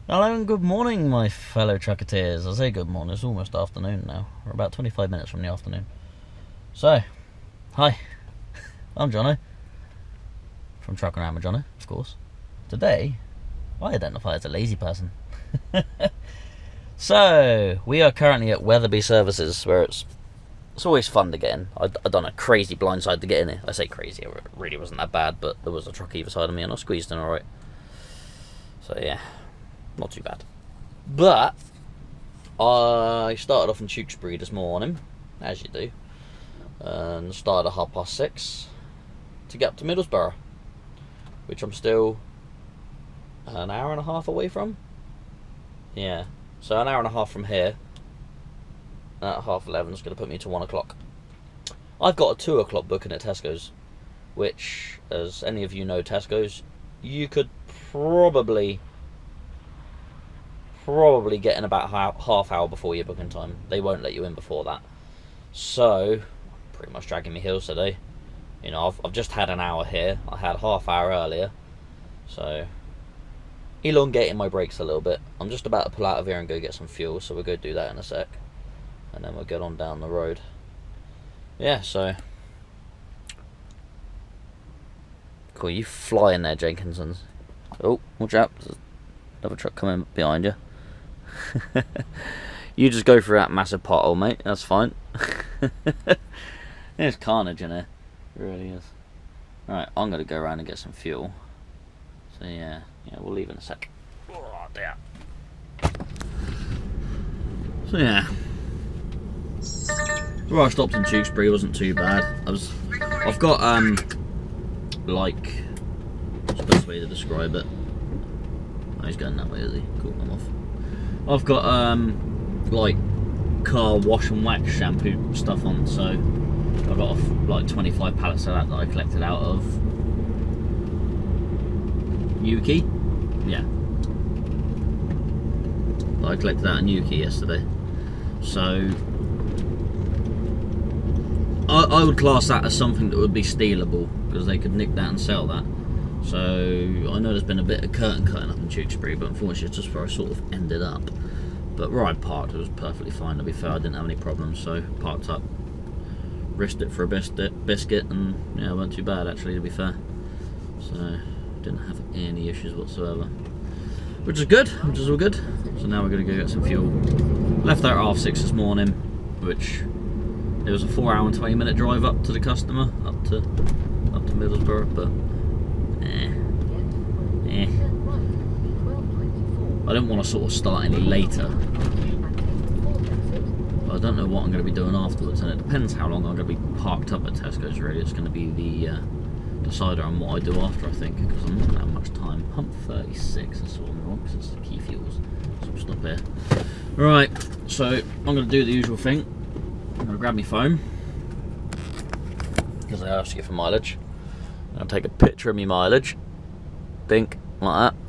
Hello and good morning, my fellow trucketeers. I say good morning, it's almost afternoon now. We're about 25 minutes from the afternoon. So, hi, I'm Jono, from Truckin with Jono, of course. Today, I identify as a lazy person. So, we are currently at Weatherby Services, where it's always fun to get in. I've done a crazy blindside to get in here. I say crazy, it really wasn't that bad, but there was a truck either side of me and I squeezed in alright. So yeah. Not too bad. But I started off in Tewkesbury this morning, as you do, and started at 6:30 to get up to Middlesbrough, which I'm still an hour and a half away from. Yeah, so an hour and a half from here at 11:30 is going to put me to 1 o'clock. I've got a 2 o'clock booking at Tesco's, which, as any of you know Tesco's, you could probably get in about half hour before your booking time. They won't let you in before that. So, pretty much dragging me heels today. You know, I've just had an hour here. I had half hour earlier. So, elongating my brakes a little bit. I'm just about to pull out of here and go get some fuel, so we'll go do that in a sec. And then we'll get on down the road. Yeah, so. Cool, you fly in there, Jenkinsons. Oh, watch out. There's another truck coming behind you. You just go through that massive pothole, mate. That's fine. There's carnage in there. It really is. Right, I'm going to go around and get some fuel. So yeah, we'll leave in a sec. Oh dear. So yeah. Where I stopped in Tewkesbury wasn't too bad. I've got like, what's the best way to describe it? Oh, he's going that way, is he? Cool, I'm off. I've got like car wash and wax shampoo stuff on, so I've got like 25 pallets of that I collected out of Yuki. Yeah, I collected that in Yuki yesterday. So I would class that as something that would be stealable, because they could nick that and sell that. So I know there's been a bit of curtain cutting up in Tewkesbury, but unfortunately it's just where I sort of ended up. But where I parked it was perfectly fine, to be fair. I didn't have any problems, so parked up, risked it for a biscuit, and yeah, it wasn't too bad actually, to be fair. So didn't have any issues whatsoever, which is good, which is all good. So now we're going to go get some fuel. Left there at 6:30 this morning, which it was a 4 hour and 20 minute drive up to the customer, up to Middlesbrough, but I didn't want to sort of start any later. But I don't know what I'm going to be doing afterwards, and it depends how long I'm going to be parked up at Tesco's. Really, it's going to be the decider on what I do after, I think, because I'm not going to have much time. Pump 36, that's all I'm wrong, because it's the key fuels. So we'll stop here. Right, so I'm going to do the usual thing. I'm going to grab my phone, because I asked you for mileage. I'm going to take a picture of my mileage. Think like that,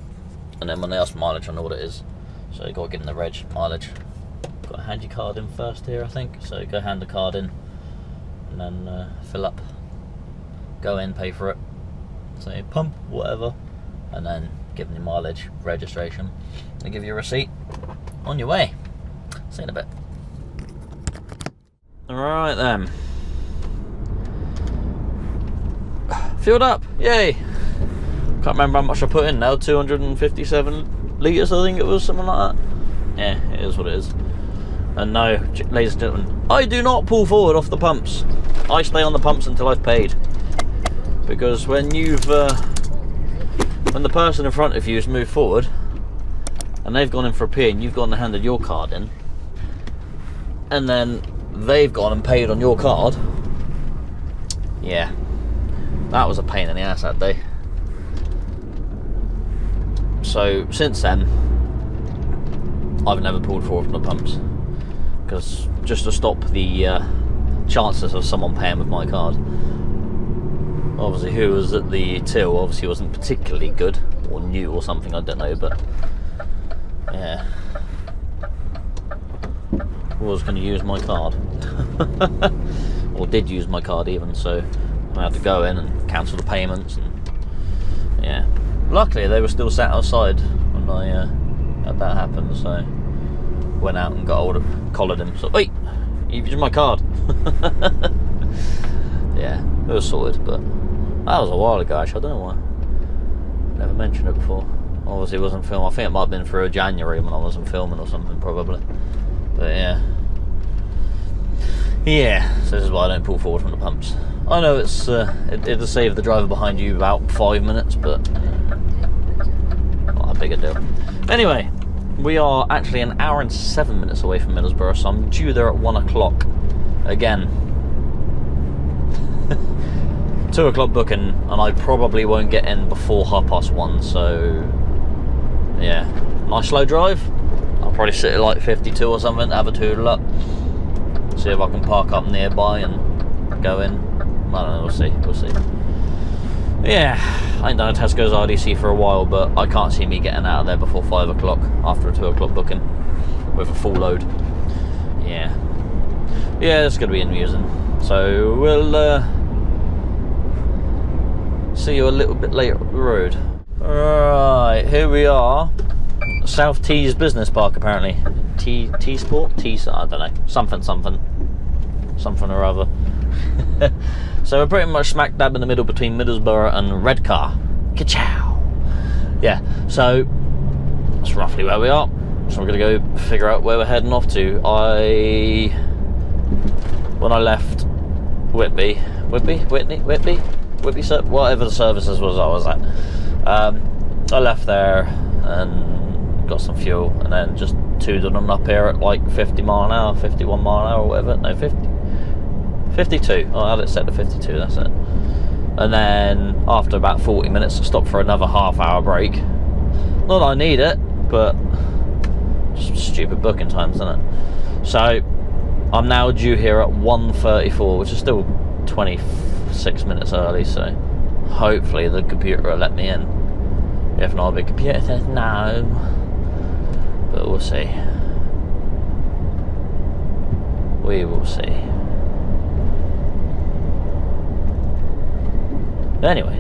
and then when they ask for mileage, I know what it is. So you got to give them the reg mileage. Got to hand your card in first here, I think. So go hand the card in, and then fill up. Go in, pay for it. Say pump, whatever, and then give them your mileage, registration. They give you a receipt. On your way. See you in a bit. All right then. Filled up, yay! Can't remember how much I put in now, 257 litres I think it was, something like that. Yeah, it is what it is. And no, ladies and gentlemen, I do not pull forward off the pumps. I stay on the pumps until I've paid. Because when when the person in front of you has moved forward, and they've gone in for a pee and you've gone and handed your card in, and then they've gone and paid on your card, yeah, that was a pain in the ass that day. So since then, I've never pulled forward from the pumps, because just to stop the chances of someone paying with my card. Obviously, who was at the till obviously wasn't particularly good, or new or something, I don't know, but yeah, was going to use my card, or did use my card even, so I had to go in and cancel the payments, and yeah, luckily they were still sat outside when I had that happen, so went out and collared him. So, wait, you've used my card. Yeah, it was sorted, but that was a while ago, actually. I don't know why. Never mentioned it before. Obviously, it wasn't filming. I think it might have been through January when I wasn't filming or something, probably. But yeah. Yeah, so this is why I don't pull forward from the pumps. I know it'll save the driver behind you about 5 minutes, but not a bigger deal. Anyway, we are actually an hour and 7 minutes away from Middlesbrough, so I'm due there at 1 o'clock. Again, 2 o'clock booking, and I probably won't get in before 1:30, so yeah, nice slow drive. I'll probably sit at like 52 or something, have a toodle up, see if I can park up nearby and go in. I don't know, we'll see. Yeah, I ain't done a Tesco's RDC for a while, but I can't see me getting out of there before 5 o'clock after a 2 o'clock booking with a full load. Yeah, it's going to be amusing. So we'll see you a little bit later up the road. Right, here we are. South Tees Business Park, apparently. T-Sport? I don't know. Something or other. So we're pretty much smack dab in the middle between Middlesbrough and Redcar. Ka-chow! Yeah, so that's roughly where we are. So we're going to go figure out where we're heading off to. When I left Whitby, whatever the services was I was at, I left there and got some fuel, and then just tooted on up here at like 50 mile an hour, 51 mile an hour, or whatever. No, 52. I had it set to 52, that's it. And then after about 40 minutes I stopped for another half-hour break. Not that I need it, but just stupid booking times, isn't it? So I'm now due here at 1:34, which is still 26 minutes early, so hopefully the computer will let me in. If not, the computer says no, but we'll see. We will see. Anyway,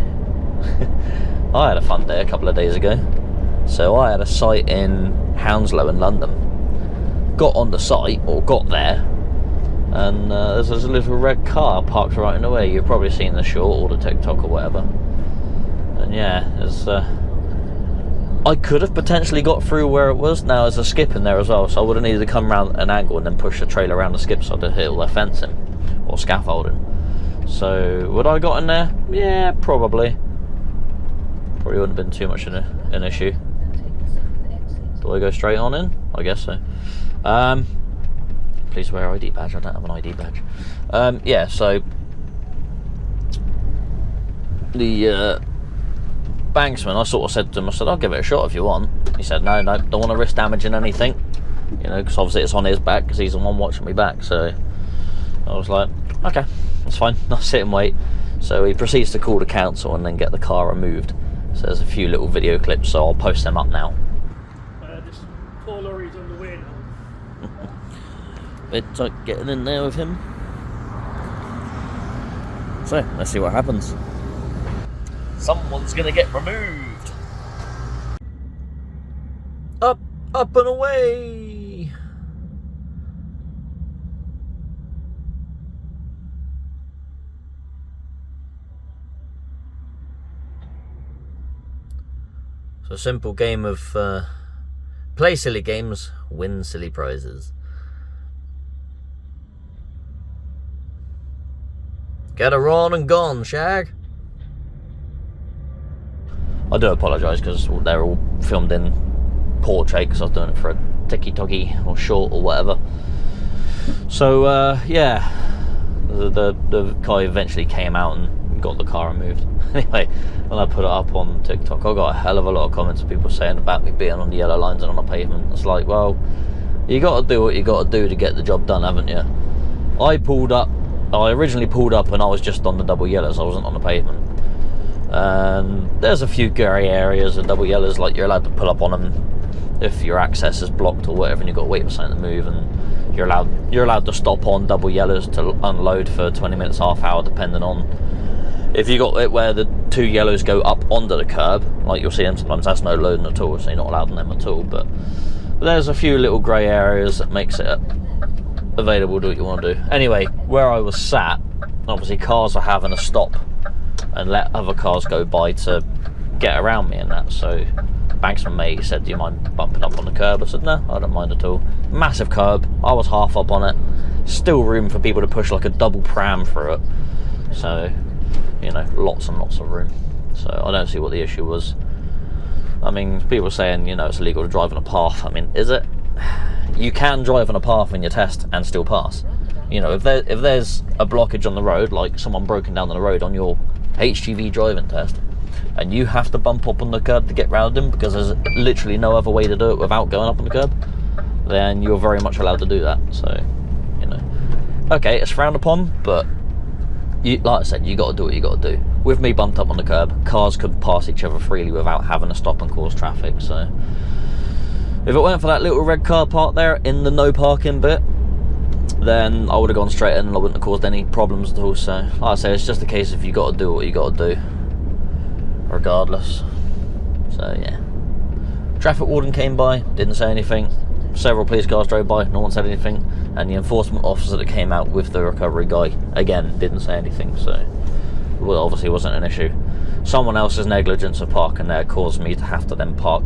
I had a fun day a couple of days ago. So I had a site in Hounslow in London. Got on the site, or got there, and there's a little red car parked right in the way. You've probably seen the short or the TikTok or whatever. And yeah, I could have potentially got through where it was. Now there's a skip in there as well, so I would have needed to come around an angle and then push the trailer around the skip so I'd have hit all their fencing or scaffolding. So would I have got in there? Yeah, probably. Probably wouldn't have been too much an issue. Do I go straight on in? I guess so. Please wear ID badge. I don't have an ID badge. Yeah, so the banksman, I sort of said to him, I said, I'll give it a shot if you want. He said, no, don't want to risk damaging anything, you know, because obviously it's on his back, because he's the one watching me back. So I was like, okay, that's fine, I'll sit and wait. So he proceeds to call the council and then get the car removed. So there's a few little video clips, so I'll post them up now. This poor lorry's on the way now. Bit tight getting in there with him. So let's see what happens. Someone's gonna get removed. Up and away. So a simple game of play silly games, win silly prizes. Get her on and gone, Shag. I do apologise because they're all filmed in portrait because I was doing it for a ticky-tocky or short or whatever. So yeah, the guy eventually came out and got the car removed. Anyway, when I put it up on TikTok, I got a hell of a lot of comments of people saying about me being on the yellow lines and on the pavement. It's like, well, you got to do what you got to do to get the job done, haven't you? I originally pulled up and I was just on the double yellows. I wasn't on the pavement. And there's a few grey areas of double yellows, like you're allowed to pull up on them if your access is blocked or whatever, and you've got to wait for something to move, and you're allowed to stop on double yellows to unload for 20 minutes, half hour, depending on If you got it where the two yellows go up onto the curb, like you'll see them sometimes, that's no loading at all, so you're not allowed on them at all. But there's a few little grey areas that makes it available to do what you want to do. Anyway, where I was sat, obviously cars are having to stop and let other cars go by to get around me and that. So the banksman mate said, do you mind bumping up on the curb? I said, no, I don't mind at all. Massive curb, I was half up on it, still room for people to push like a double pram through it. So, you know, lots and lots of room. So I don't see what the issue was. I mean, people are saying, you know, it's illegal to drive on a path. I mean, is it? You can drive on a path in your test and still pass. You know, if there's a blockage on the road, like someone broken down on the road on your HGV driving test, and you have to bump up on the curb to get round them because there's literally no other way to do it without going up on the curb, then you're very much allowed to do that. So, you know, okay, it's frowned upon, but like I said, you got to do what you got to do. With me bumped up on the curb, cars could pass each other freely without having to stop and cause traffic. So if it weren't for that little red car parked there in the no parking bit, then I would have gone straight in and I wouldn't have caused any problems at all. So like I say, it's just a case of you got to do what you got to do regardless. So yeah, traffic warden came by, didn't say anything. Several police cars drove by, no one said anything, and the enforcement officer that came out with the recovery guy, again, didn't say anything. So, well, obviously wasn't an issue. Someone else's negligence of parking there caused me to have to then park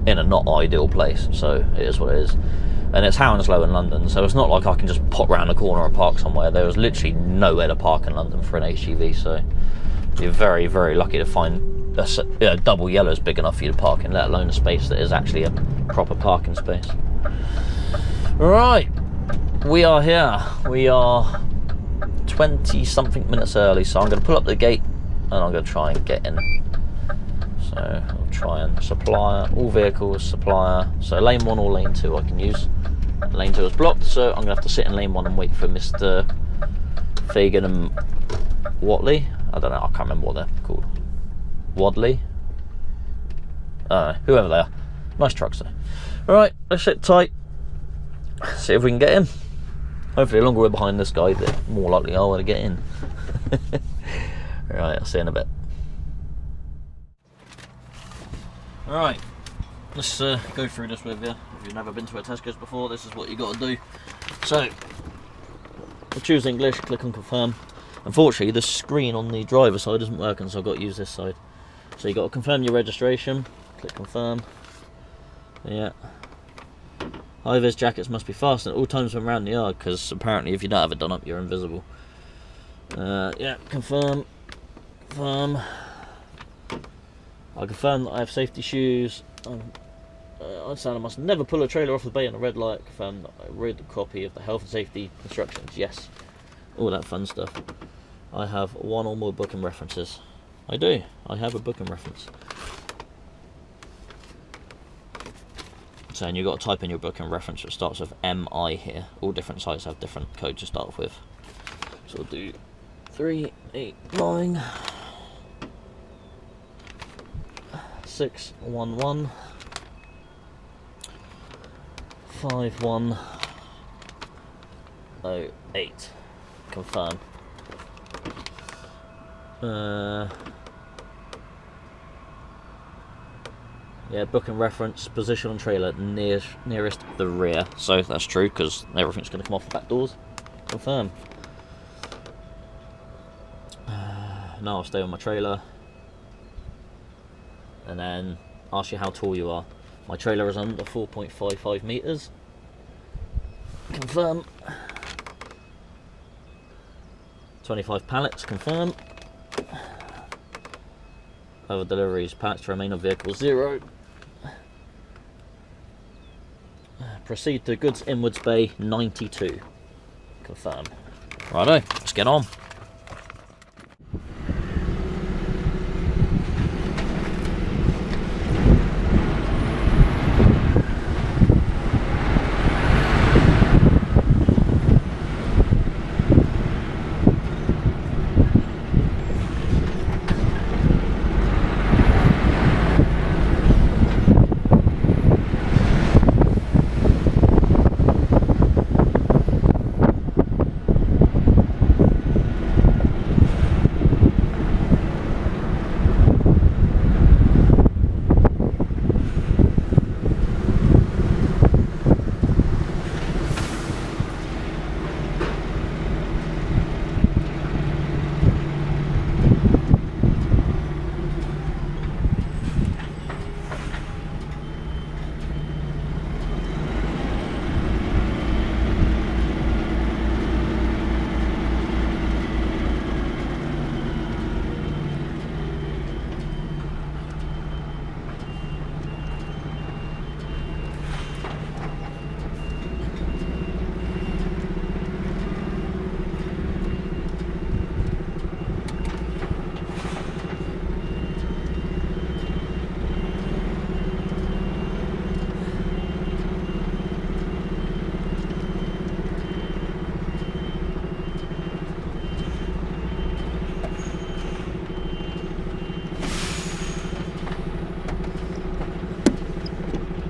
in a not ideal place, so it is what it is. And it's Hounslow in London, so it's not like I can just pop round the corner and park somewhere. There was literally nowhere to park in London for an HGV, so you're very, very lucky to find a double yellows big enough for you to park in, let alone a space that is actually a proper parking space. Right, we are here. We are 20 something minutes early, so I'm going to pull up the gate and I'm going to try and get in. So I'll try and supplier, all vehicles, supplier. So lane 1 or lane 2 I can use. Lane 2 is blocked, so I'm going to have to sit in lane 1 and wait for Mr. Fagan and Watley. I don't know, I can't remember what they're called. Wadley? Whoever they are. Nice trucks though. Alright, let's sit tight. See if we can get in. Hopefully the longer we're behind this guy, the more likely are we to get in. Right, I'll see you in a bit. Alright, let's go through this with you. If you've never been to a Tesco's before, this is what you got to do. So, we'll choose English, click on confirm. Unfortunately, the screen on the driver's side isn't working, so I've got to use this side. So you got to confirm your registration, click confirm. Yeah. High-vis jackets must be fastened at all times when around the yard, because apparently if you don't have it done up, you're invisible. Yeah, confirm. Confirm. I confirm that I have safety shoes. I understand I must never pull a trailer off the bay on a red light. Confirm that I read a copy of the health and safety instructions. Yes. All that fun stuff. I have one or more booking references. I do. I have a booking reference. So, and you've got to type in your booking reference, which starts with MI here. All different sites have different codes to start off with. So we'll do 389 611 5108. Confirm. Yeah, booking reference, position on trailer nearest the rear. So that's true, because everything's going to come off the back doors. Confirm. Now I'll stay on my trailer. And then ask you how tall you are. My trailer is under 4.55 metres. Confirm. 25 pallets, confirm. Other deliveries, pallets to remain on vehicle 0. Proceed to goods inwards bay 92. Confirm. Righto, let's get on.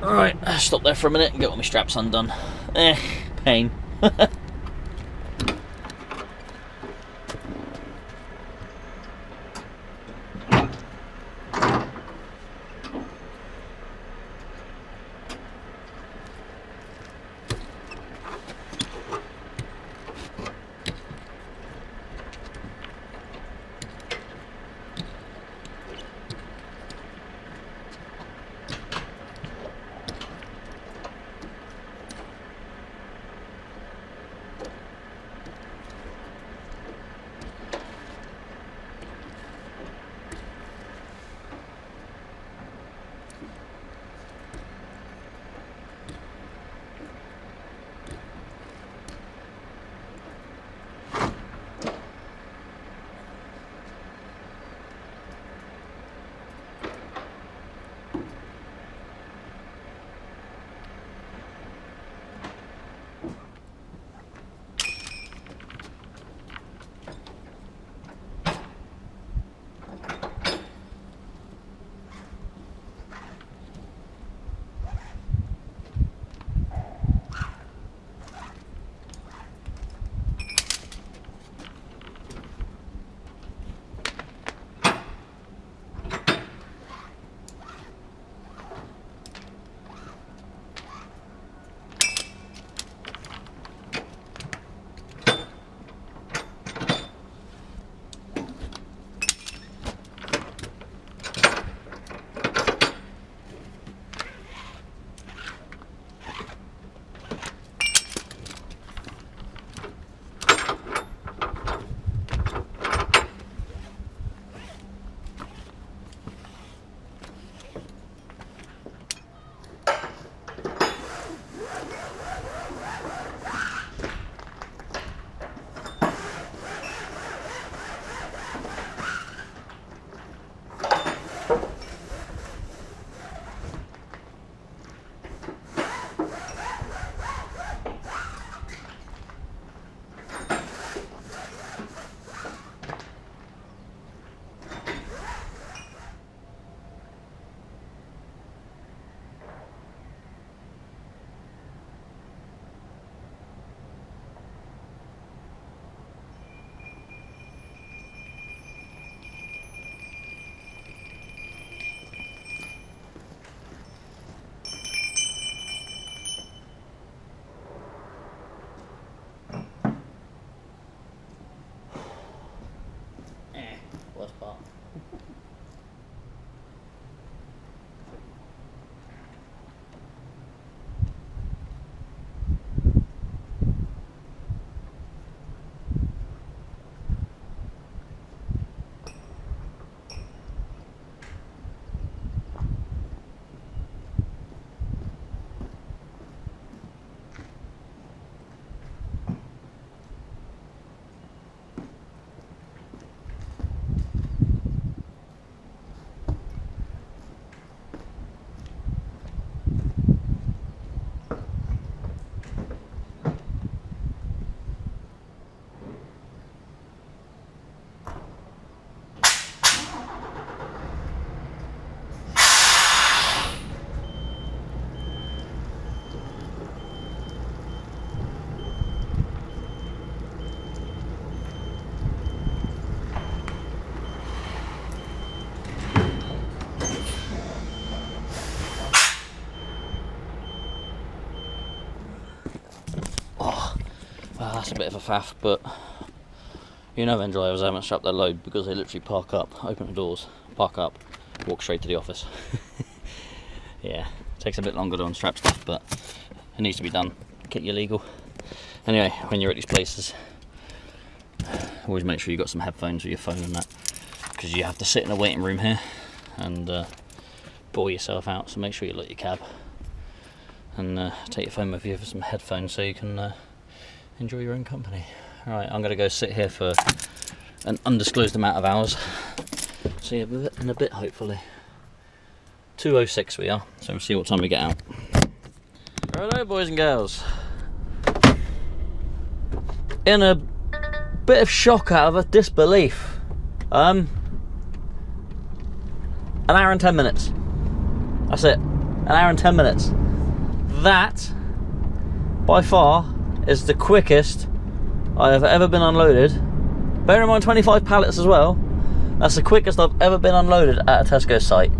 Right, stop there for a minute and get all my straps undone. Pain. Worst part. Well, that's a bit of a faff, but you know when drivers haven't strapped their load because they literally park up, open the doors, park up, walk straight to the office. Yeah, it takes a bit longer to unstrap stuff, but it needs to be done. Keep you legal. Anyway, when you're at these places, always make sure you've got some headphones with your phone and that, because you have to sit in a waiting room here and bore yourself out, so make sure you lock your cab and take your phone with you for some headphones so you can enjoy your own company. Alright, I'm going to go sit here for an undisclosed amount of hours. See you in a bit, hopefully. 2:06 we are, so we'll see what time we get out. Righto, boys and girls. In a bit of shock out of a disbelief. An hour and 10 minutes. That's it. An hour and 10 minutes. That, by far, is the quickest I have ever been unloaded. Bear in mind 25 pallets as well. That's the quickest I've ever been unloaded at a Tesco site.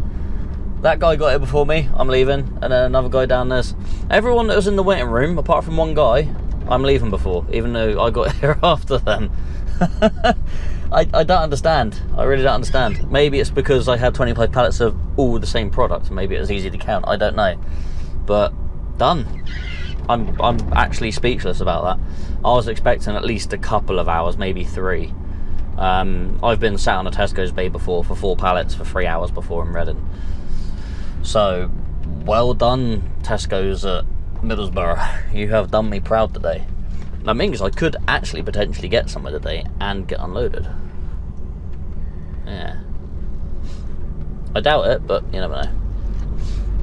That guy got it before me, I'm leaving, and then another guy down there. Everyone that was in the waiting room, apart from one guy, I'm leaving before, even though I got here after them. I don't understand. I really don't understand. Maybe it's because I had 25 pallets of all the same product. Maybe it was easy to count. I don't know. But done. I'm actually speechless about that. I was expecting at least a couple of hours, maybe 3. I've been sat on a Tesco's bay before for 4 pallets for 3 hours before in Reading. So, well done, Tesco's at Middlesbrough. You have done me proud today. That means I could actually potentially get somewhere today and get unloaded. Yeah. I doubt it, but you never know.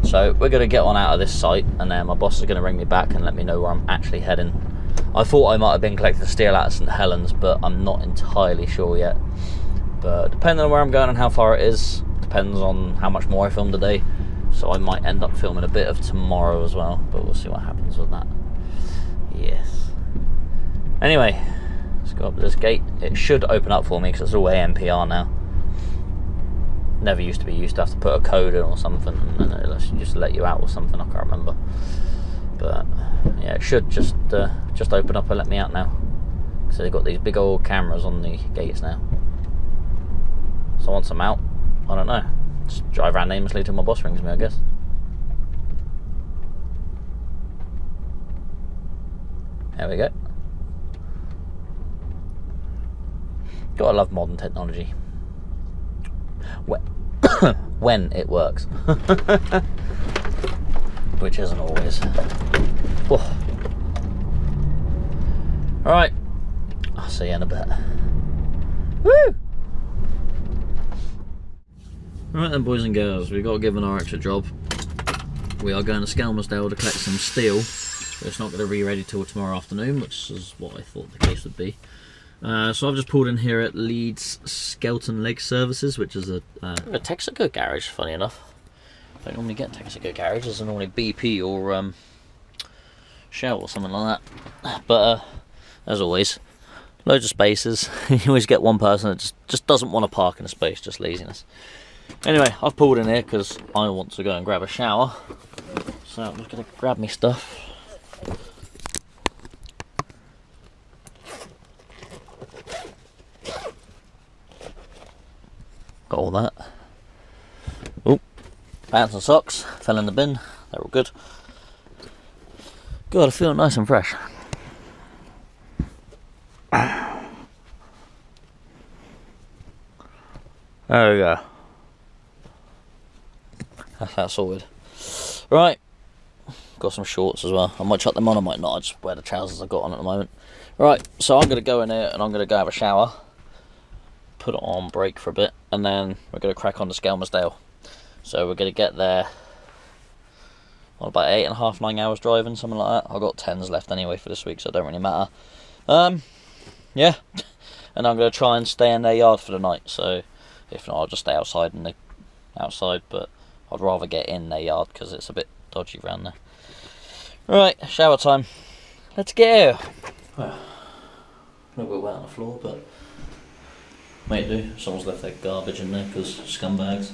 So, we're going to get on out of this site, and then my boss is going to ring me back and let me know where I'm actually heading. I thought I might have been collecting steel out of St Helens, but I'm not entirely sure yet. But depending on where I'm going and how far it is, depends on how much more I film today. So I might end up filming a bit of tomorrow as well, but we'll see what happens with that. Yes. Anyway, let's go up to this gate. It should open up for me because it's all ANPR now. Never used to be. You used to have to put a code in or something, and then it'll just let you out or something. I can't remember. But yeah, it should just open up and let me out now. So they've got these big old cameras on the gates now. So once I'm out, I don't know. Just drive around aimlessly till my boss rings me, I guess. There we go. Gotta love modern technology. When it works. Which isn't always. Oh. Alright. I'll see you in a bit. Woo! Right then, boys and girls, we've got to give an RX a job. We are going to Skelmersdale to collect some steel. But it's not going to be ready till tomorrow afternoon, which is what I thought the case would be. So I've just pulled in here at Leeds Skelton Leg Services, which is a Texaco garage, funny enough. I don't normally get Texaco garages, they're normally BP or Shell or something like that. But as always, loads of spaces. You always get one person that just doesn't want to park in a space, just laziness. Anyway, I've pulled in here because I want to go and grab a shower. So I'm just going to grab me stuff. Got all that. Oh, pants and socks fell in the bin. They're all good. God, I feel nice and fresh. There we go. That's that sorted. Right, got some shorts as well. I might chuck them on, I might not. I just wear the trousers I've got on at the moment. Right, so I'm going to go in here and I'm going to go have a shower. Put it on break for a bit, and then we're going to crack on to Skelmersdale. So we're going to get there about 8.5, 9 hours driving, something like that. I've got 10s left anyway for this week, so it don't really matter. Yeah, and I'm going to try and stay in their yard for the night. So if not, I'll just stay outside but I'd rather get in their yard because it's a bit dodgy around there. Right, shower time. Let's go. Well, a little bit wet on the floor, but might do. Someone's left their garbage in there because scumbags.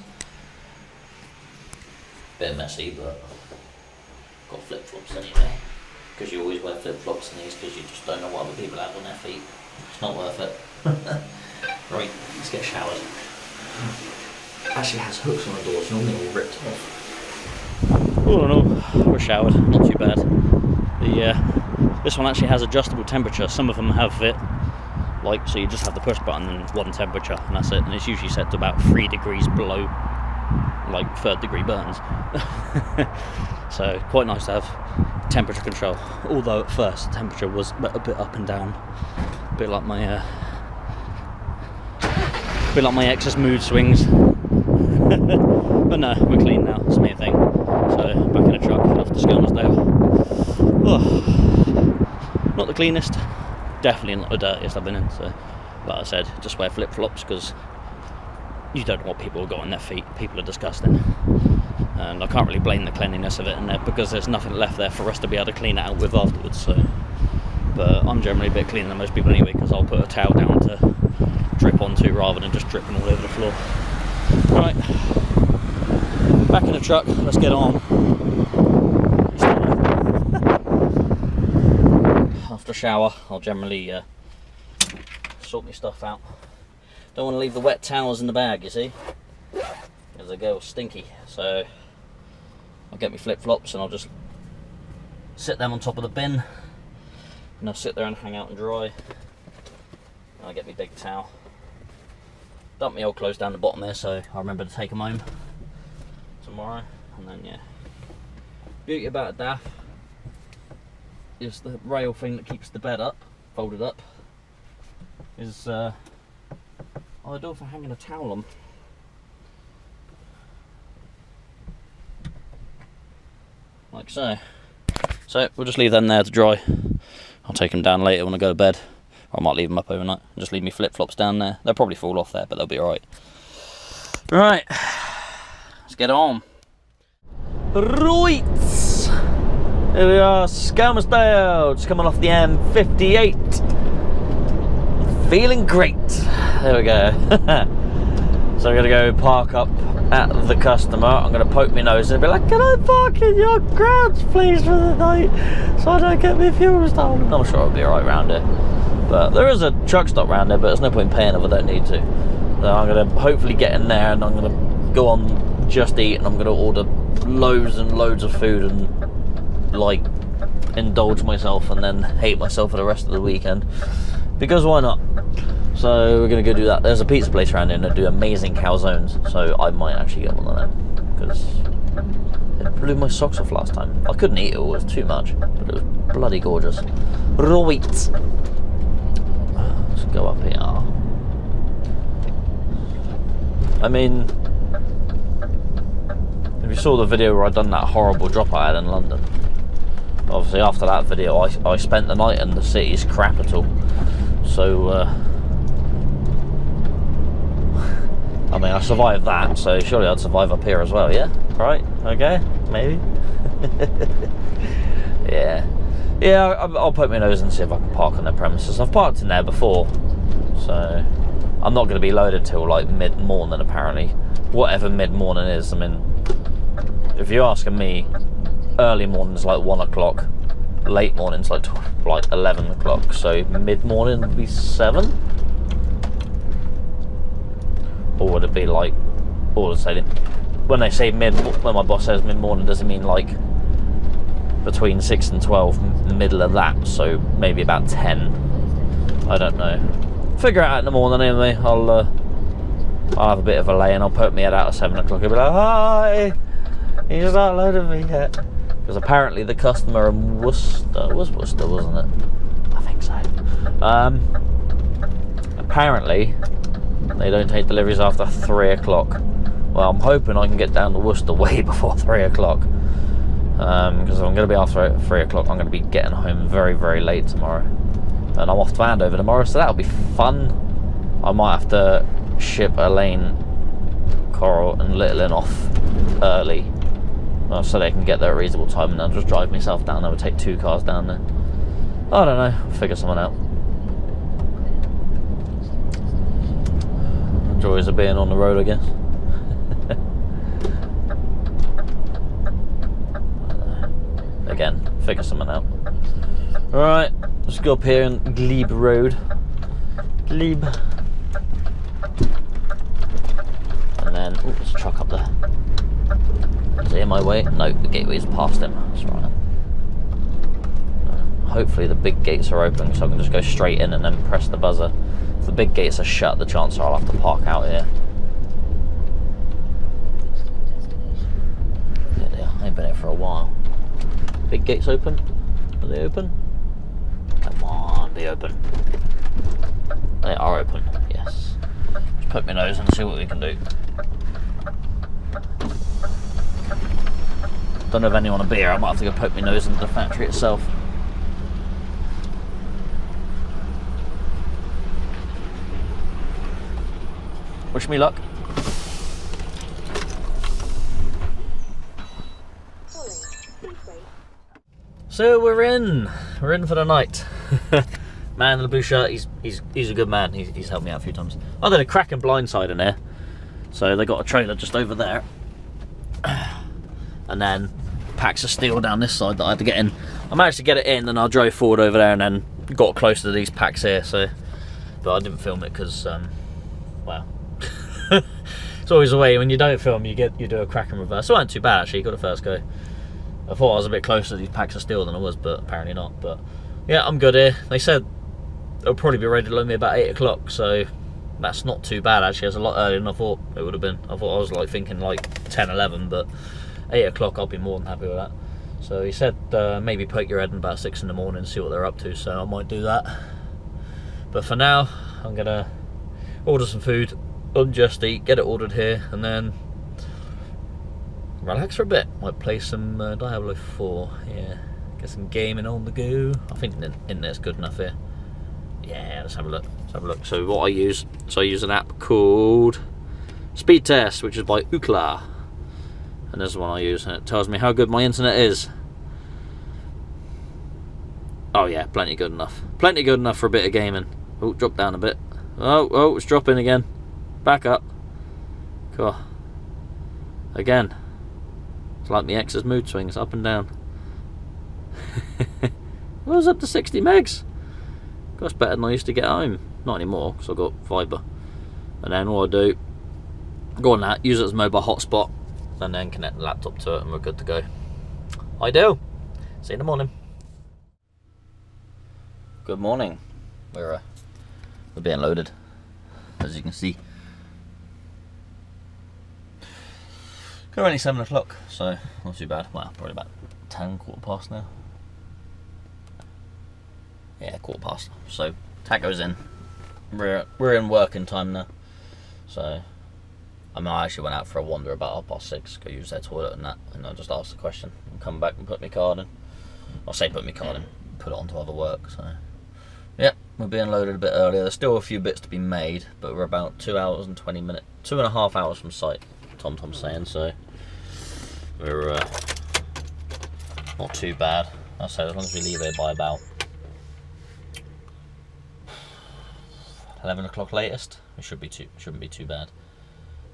Bit messy, but got flip-flops anyway. Because you always wear flip-flops in these because you just don't know what other people have on their feet. It's not worth it. Right, let's get showered. Actually has hooks on the doors, normally all ripped off. Oh no, we're showered, not too bad. This one actually has adjustable temperature. Some of them have it, like, so you just have the push button and one temperature, and that's it. And it's usually set to about 3 degrees below, like, 3rd degree burns. So quite nice to have temperature control. Although at first the temperature was a bit up and down, a bit like my ex's mood swings. But no, we're clean now, it's the main thing. So back in the truck, head off to Skelmersdale. Oh, not the cleanest, definitely not the dirtiest I've been in. So like I said, just wear flip-flops because you don't know what people have got on their feet. People are disgusting. And and I can't really blame the cleanliness of it in there because there's nothing left there for us to be able to clean it out with afterwards. So, but I'm generally a bit cleaner than most people anyway, because I'll put a towel down to drip onto rather than just dripping all over the floor. Right, back in the truck, let's get on. After a shower, I'll generally sort my stuff out. Don't want to leave the wet towels in the bag, you see, because they go stinky. So I'll get my flip-flops and I'll just sit them on top of the bin, and I'll sit there and hang out and dry. And I'll get my big towel, dump my old clothes down the bottom there, so I remember to take them home tomorrow. And then, yeah, beauty about a DAF is the rail thing that keeps the bed up, folded up, is ideal for hanging a towel on. Like so. So we'll just leave them there to dry. I'll take them down later when I go to bed. Or I might leave them up overnight. Just leave me flip-flops down there. They'll probably fall off there, but they'll be alright. Right, let's get on. Right, here we are, Skelton, just coming off the M58. Feeling great. There we go. So I'm gonna go park up at the customer. I'm gonna poke my nose and be like, "Can I park in your garage, please, for the night, so I don't get my fuel stolen?" I'm sure it'll be alright round here. But there is a truck stop round there, but there's no point in paying if I don't need to. So I'm gonna hopefully get in there, and I'm gonna go on Just Eat, and I'm gonna order loads and loads of food and like indulge myself, and then hate myself for the rest of the weekend. Because why not? So we're gonna go do that. There's a pizza place around here and they do amazing calzones, so I might actually get one of them, because it blew my socks off last time. I couldn't eat it all, it was too much, but it was bloody gorgeous. Right, let's go up here. I mean, if you saw the video where I done that horrible drop I had in London, obviously after that video I spent the night in the city's capital. So I mean, I survived that, so surely I'd survive up here as well, yeah? Right, okay, maybe. Yeah, I'll poke my nose and see if I can park on their premises. I've parked in there before, so I'm not going to be loaded till like mid-morning apparently. Whatever mid-morning is. I mean, if you're asking me, early morning's like 1 o'clock, late morning's like 11 o'clock, so mid-morning would be 7? Or would it be like, or say, when they say when my boss says mid-morning, does it mean like between 6 and 12, the middle of that, so maybe about 10? I don't know. Figure it out in the morning anyway. I'll have a bit of a lay and I'll poke my head out at 7 o'clock. I'll be like, "Hi, you've not loaded me yet." Because apparently the customer in Worcester, was Worcester, wasn't it? I think so. Apparently they don't take deliveries after 3 o'clock. Well, I'm hoping I can get down to Worcester way before 3 o'clock. Because if I'm going to be after 3 o'clock, I'm going to be getting home very, very late tomorrow. And I'm off to Andover tomorrow, so that'll be fun. I might have to ship Elaine, Coral and Littlin off early, so they can get there at a reasonable time, and I'll just drive myself down there. We'll take 2 cars down there. I don't know, I'll figure someone out. Joys of being on the road, I guess. Again, figure someone out. Alright, let's go up here on Glebe Road. Glebe. And then, oh, there's a truck up there. Is he in my way? No, the gateway's past him. That's right. Hopefully the big gates are open, so I can just go straight in and then press the buzzer. If the big gates are shut, the chances are I'll have to park out here. Yeah, I ain't been here for a while. Big gates open? Are they open? Come on, be open. They are open, yes. Just poke my nose and see what we can do. Don't know if anyone will be here. I might have to go poke my nose into the factory itself. Wish me luck. So we're in for the night. Man in the blue shirt, he's a good man. He's helped me out a few times. Oh, there's a cracking blindside in there. So they got a trailer just over there, and then packs of steel down this side that I had to get in. I managed to get it in, and I drove forward over there, and then got closer to these packs here. So, but I didn't film it because, well, it's always a way when you don't film, you do a cracking reverse. It wasn't too bad actually. Got the first go. I thought I was a bit closer to these packs of steel than I was, but apparently not. But yeah, I'm good here. They said it'll probably be ready to load me about 8 o'clock, so that's not too bad actually. It's a lot earlier than I thought it would have been. I thought I was like thinking like 10, 11, but 8 o'clock I'll be more than happy with that. So he said maybe poke your head in about 6 in the morning and see what they're up to, so I might do that. But for now, I'm gonna order some food, Just Eat, get it ordered here, and then relax for a bit. Might play some Diablo 4, yeah. Get some gaming on the go. I think the internet's good enough here. Yeah, let's have a look. Let's have a look. So what I use, I use an app called Speed Test, which is by Ookla. And this is the one I use, and it tells me how good my internet is. Oh yeah, plenty good enough. Plenty good enough for a bit of gaming. Oh, drop down a bit. Oh, it's dropping again. Back up. Cool. Again. It's like my ex's mood swings, up and down. It was up to 60 megs. That's better than I used to get home. Not anymore, because I've got fibre. And then what I do, go on that, use it as a mobile hotspot, and then connect the laptop to it, and we're good to go. Ideal. See you in the morning. Good morning. We're being loaded, as you can see. Currently 7 o'clock, so not too bad. Well, probably about 10, quarter past now. Yeah, quarter past. So taco's in. We're in working time now. So I mean, I actually went out for a wander about 6:30, go use their toilet and that, and I just asked the question and come back and put my card in. I'll say put my card in, put it onto other work. So yeah, we're being loaded a bit earlier. There's still a few bits to be made, but we're about 2 hours and 20 minutes, 2.5 hours from site. Tom's saying, so we're not too bad. I'll say as long as we leave here by about 11 o'clock latest, it shouldn't be too bad.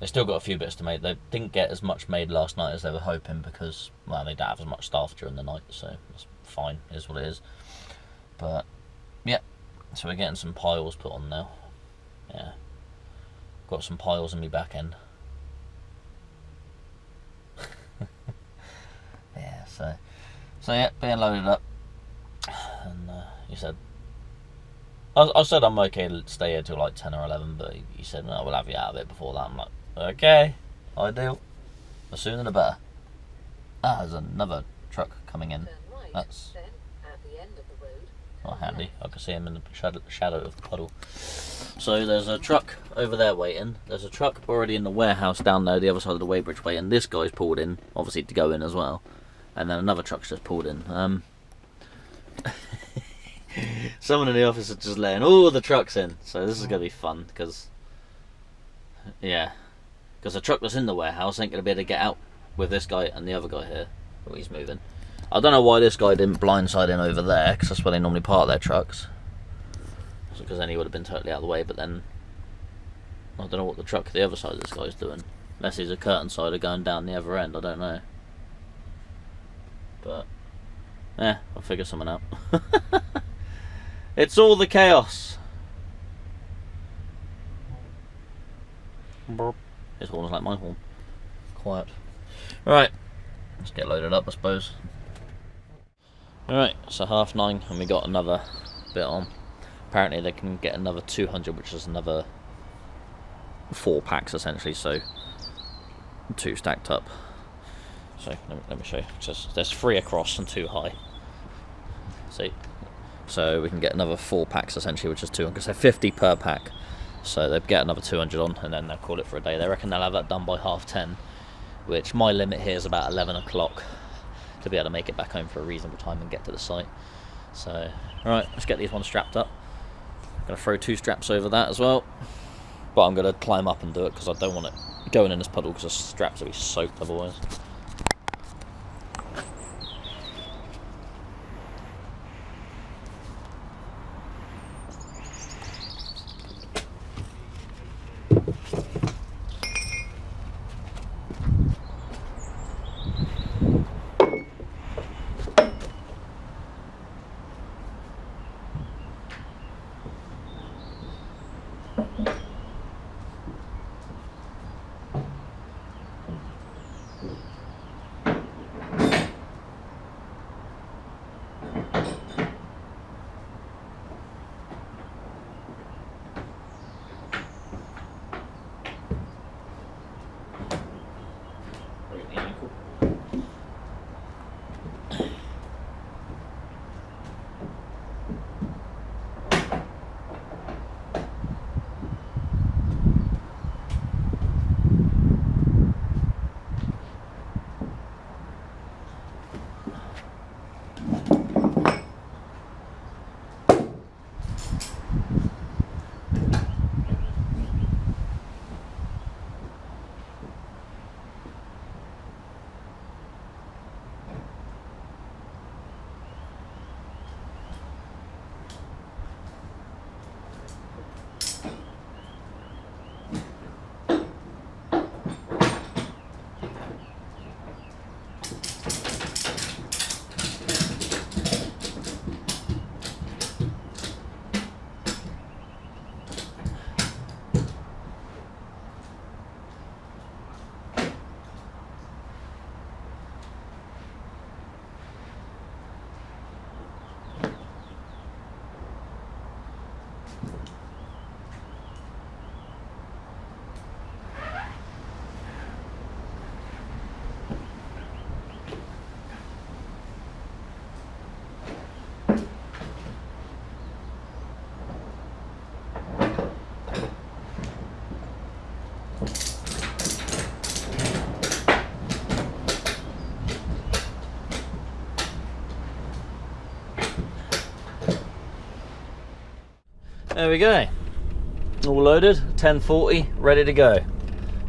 They still got a few bits to make. They didn't get as much made last night as they were hoping because, well, they don't have as much staff during the night, so it's fine, it is what it is. But yeah, so we're getting some piles put on now. Yeah, got some piles in my back end. Yeah, so yeah, being loaded up. And he said, I said I'm okay to stay here till like 10 or 11, but he said, no, we'll have you out of it before that. I'm like, okay, ideal. The sooner the better. Ah, there's another truck coming in. That's not handy. I can see him in the shadow of the puddle. So there's a truck over there waiting. There's a truck already in the warehouse down there, the other side of the weighbridge waiting. This guy's pulled in, obviously to go in as well. And then another truck's just pulled in. Someone in the office is just letting all the trucks in, so this is going to be fun, because the truck that's in the warehouse ain't going to be able to get out with this guy and the other guy here. Oh, he's moving. I don't know why this guy didn't blindside in over there, because that's where they normally park their trucks. Because then he would have been totally out of the way, but then I don't know what the truck the other side of this guy's doing. Unless he's a curtain sider going down the other end, I don't know. But yeah, I'll figure something out. It's all the chaos. His horn's like my horn. Quiet. Right, let's get loaded up, I suppose. Alright, so 9:30 and we got another bit on. Apparently they can get another 200, which is another 4 packs essentially, so 2 stacked up. So let me show you. There's 3 across and 2 high. See? So we can get another 4 packs essentially, which is 200, because they're 50 per pack. So they'll get another 200 on, and then they'll call it for a day. They reckon they'll have that done by 10:30, which my limit here is about 11 o'clock to be able to make it back home for a reasonable time and get to the site. So, alright, let's get these ones strapped up. I'm going to throw 2 straps over that as well. But I'm going to climb up and do it because I don't want it going in this puddle because the straps will be soaked otherwise. There we go. All loaded, 1040, ready to go.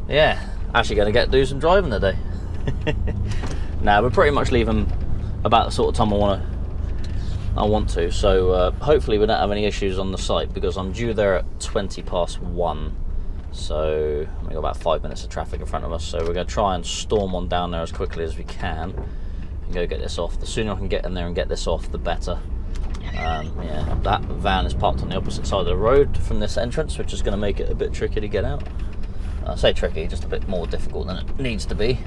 Yeah, actually going to do some driving today. Now we're pretty much leaving about the sort of time I want to. So hopefully we don't have any issues on the site, because I'm due there at 1:20 So we've got about 5 minutes of traffic in front of us. So we're going to try and storm on down there as quickly as we can and go get this off. The sooner I can get in there and get this off, the better. Yeah, that van is parked on the opposite side of the road from this entrance, which is going to make it a bit tricky to get out. I say tricky, just a bit more difficult than it needs to be,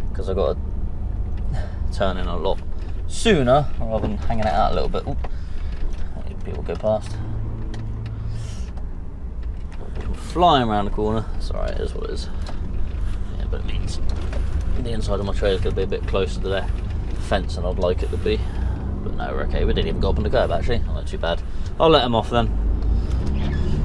because I've got to turn in a lot sooner rather than hanging it out a little bit. Oop. People go past. People flying around the corner. It's alright, it is what it is. Yeah, but it means the inside of my trailer is going to be a bit closer to the fence than I'd like it to be. But no, we're okay. We didn't even go up on the curb actually. Not too bad. I'll let them off then.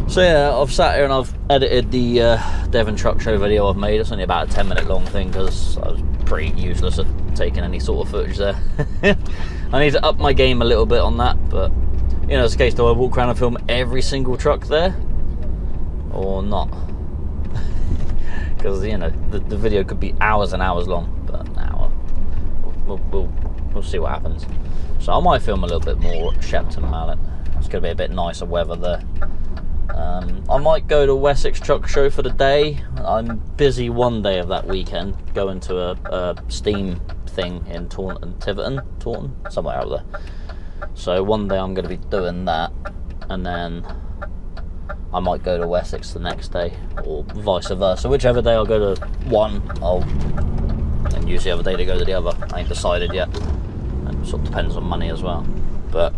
So yeah, I've sat here and I've edited the Devon Truck Show video I've made. It's only about a 10-minute long thing because I was pretty useless at taking any sort of footage there. I need to up my game a little bit on that, but you know, it's a case, do I walk around and film every single truck there or not? Because you know, the video could be hours and hours long, but now we'll see what happens. So I might film a little bit more at Skelton Mallet. It's going to be a bit nicer weather there. I might go to Wessex Truck Show for the day. I'm busy one day of that weekend, going to a steam thing in Taunton, somewhere out there. So one day I'm going to be doing that, and then I might go to Wessex the next day, or vice versa. Whichever day I'll go to one, I'll and use the other day to go to the other. I ain't decided yet. It sort of depends on money as well. But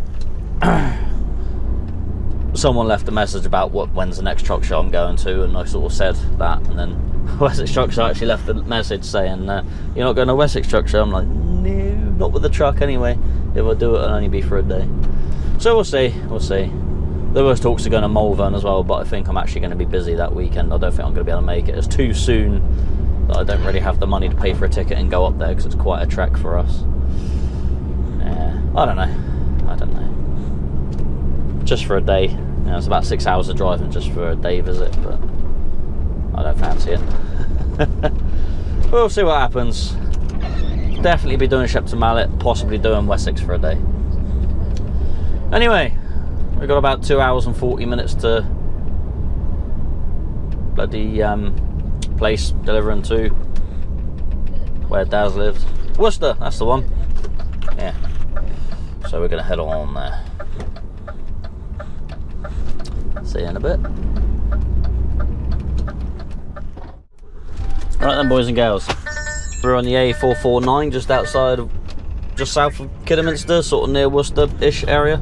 someone left a message about when's the next truck show I'm going to, and I sort of said that, and then Wessex Truck Show actually left a message saying, you're not going to Wessex Truck Show? I'm like, no, not with the truck anyway. If I do it, it'll only be for a day. So we'll see. There was talks of going to Malvern as well, but I think I'm actually going to be busy that weekend. I don't think I'm going to be able to make it. It's too soon that I don't really have the money to pay for a ticket and go up there, because it's quite a trek for us. I don't know. Just for a day. You know, it's about 6 hours of driving just for a day visit, but I don't fancy it. We'll see what happens. Definitely be doing Skelton Mallet, possibly doing Wessex for a day. Anyway, we've got about 2 hours and 40 minutes to bloody place delivering to where Daz lives. Worcester, that's the one. Yeah. So we're going to head on there. See you in a bit. Right then, boys and girls, we're on the A449 just south of Kidderminster, sort of near Worcester-ish area.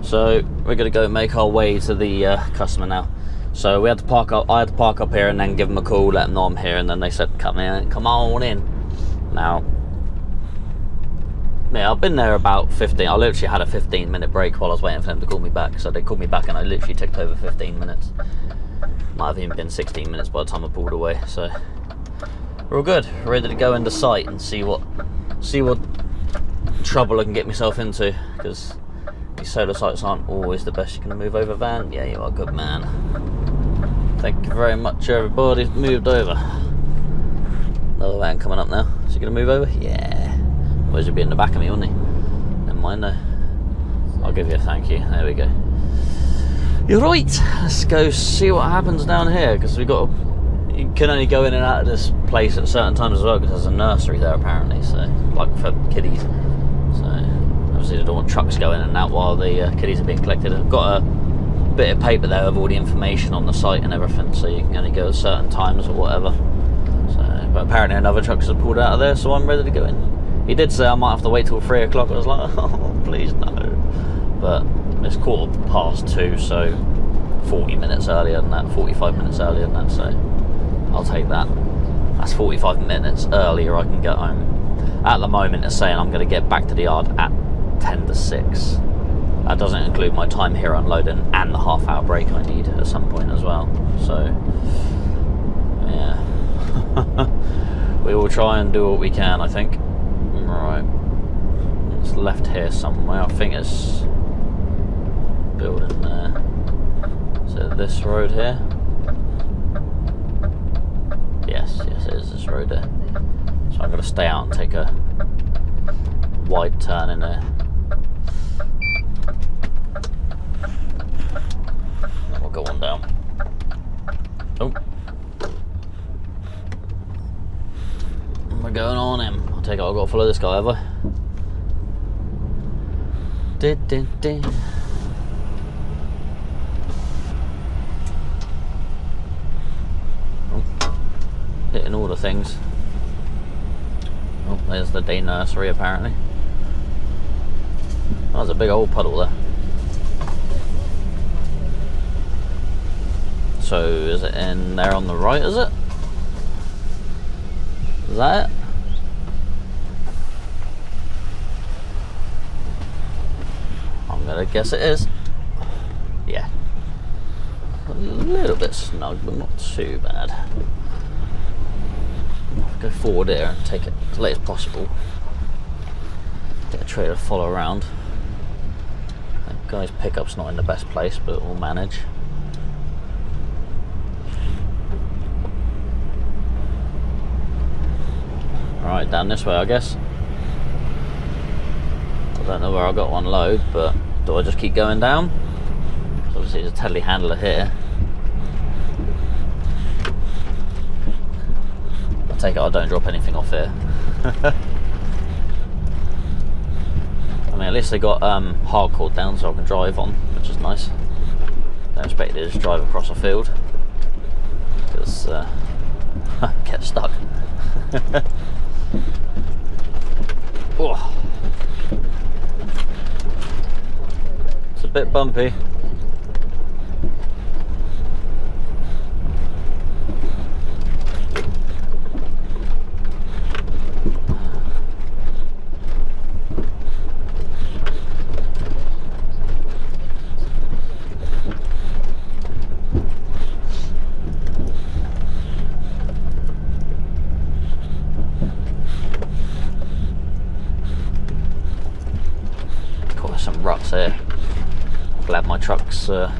So we're going to go make our way to the customer now. So we had to park up. I had to park up here and then give them a call, let them know I'm here, and then they said, come on in. Now, yeah, I've been there about 15. I literally had a 15-minute break while I was waiting for them to call me back. So they called me back and I literally took over 15 minutes. Might have even been 16 minutes by the time I pulled away. So we're all good. We're ready to go into site and see what trouble I can get myself into, because these solar sites aren't always the best. You're going to move over, van? Yeah, you are, good man. Thank you very much, everybody's moved over. Another van coming up now. So you're going to move over? Yeah. Otherwise he'd be in the back of me, wouldn't he? Never mind though. I'll give you a thank you. There we go. You're right. Let's go see what happens down here, because you can only go in and out of this place at certain times as well, because there's a nursery there apparently, so like for kiddies. So obviously they don't want trucks going in and out while the kiddies are being collected. I've got a bit of paper there with all the information on the site and everything, so you can only go at certain times or whatever. So, but apparently another truck's pulled out of there, so I'm ready to go in. He did say I might have to wait till 3 o'clock. I was like, oh, please no. But it's 2:15, so 40 minutes earlier than that, 45 minutes earlier than that, so I'll take that. That's 45 minutes earlier I can get home. At the moment it's saying I'm going to get back to the yard at 10 to 6. That doesn't include my time here unloading and the half-hour break I need at some point as well. So, yeah. We will try and do what we can, I think. Right, it's left here somewhere. I think it's building there. Is it this road here? Yes, it is this road here. So I'm going to stay out and take a wide turn in there. Then we'll go on down. Oh. We're going on him. I'll take it, I've got to follow this guy, have I? Oh. Hitting all the things. Oh, there's the day nursery apparently. Oh, there's a big old puddle there. So is it in there on the right, is it? Is that it? I'm gonna guess it is. Yeah. A little bit snug, but not too bad. I'll go forward here and take it as late as possible. Get a trailer to follow around. That guy's pickup's not in the best place, but we'll manage. Right, down this way I guess. I don't know where I got one load, but do I just keep going down? So obviously there's a telehandler here. I take it I don't drop anything off here. I mean, at least they got hardcore down so I can drive on, which is nice. Don't expect you to just drive across a field, because get stuck. Oh. It's a bit bumpy. Some ruts here. Glad my truck's not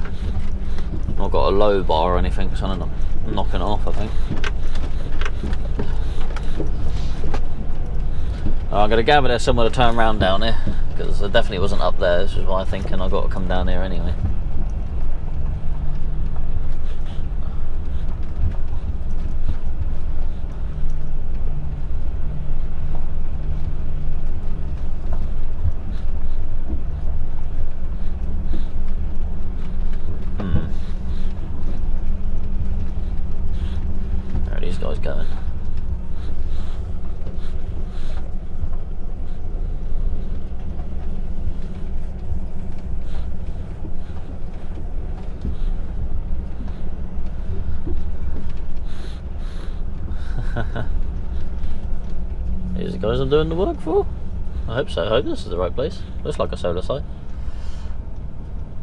got a low bar or anything, so I'm not knocking it off, I think. I'm going to gather there's somewhere to turn around down here, because I definitely wasn't up there. This is why I'm thinking I've got to come down here anyway. Guys going. These are the guys I'm doing the work for? I hope so. I hope this is the right place. Looks like a solar site.